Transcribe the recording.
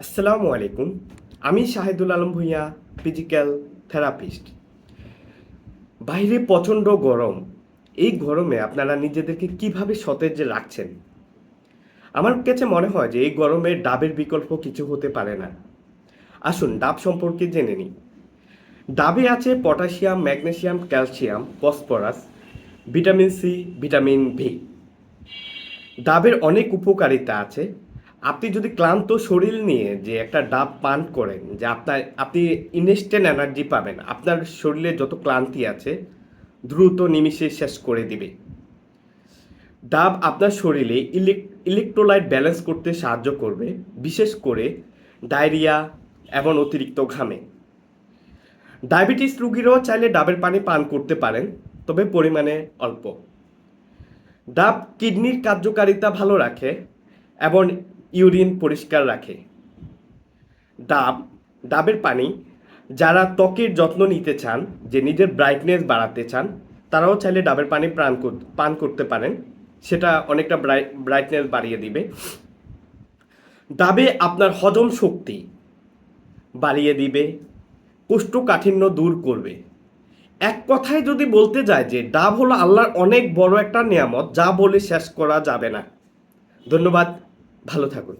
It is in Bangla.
আসসালামু আলাইকুম। আমি শাহিদুল আলম ভূঁইয়া, ফিজিক্যাল থেরাপিস্ট। বাইরে প্রচণ্ড গরম। এই গরমে আপনারা নিজেদেরকে কিভাবে সতেজ রাখছেন? আমার কাছে মনে হয় যে এই গরমে ডাবের বিকল্প কিছু হতে পারে না। আসুন ডাব সম্পর্কে জেনে নিই। ডাবে আছে potassium, magnesium, calcium, phosphorus, vitamin C, vitamin B. ডাবের অনেক উপকারিতা আছে। আপনি যদি ক্লান্ত শরীর নিয়ে যে একটা ডাব পান করেন, যে আপনি ইনস্ট্যান্ট এনার্জি পাবেন, আপনার শরীরে যত ক্লান্তি আছে দ্রুত নিমিষে শেষ করে দিবে। ডাব আপনার শরীরে ইলেকট্রোলাইট ব্যালেন্স করতে সাহায্য করবে, বিশেষ করে ডায়রিয়া এবং অতিরিক্ত ঘামে। ডায়াবেটিস রোগীরাও চাইলে ডাবের পানি পান করতে পারেন, তবে পরিমাণে অল্প। ডাব কিডনির কার্যকারিতা ভালো রাখে এবং ইউরিন পরিষ্কার রাখে। ডাব ডাবের পানি যারা ত্বকের যত্ন নিতে চান, যে নিজের ব্রাইটনেস বাড়াতে চান, তারাও চাইলে ডাবের পানি পান করতে পারেন। সেটা অনেকটা ব্রাইটনেস বাড়িয়ে দিবে। ডাবে আপনার হজম শক্তি বাড়িয়ে দিবে, কোষ্ঠকাঠিন্য দূর করবে। এক কথায় যদি বলতে যায় যে ডাব হলো আল্লাহর অনেক বড় একটা নিয়ামত, যা বলে শেষ করা যাবে না। ধন্যবাদ, ভালো থাকুন।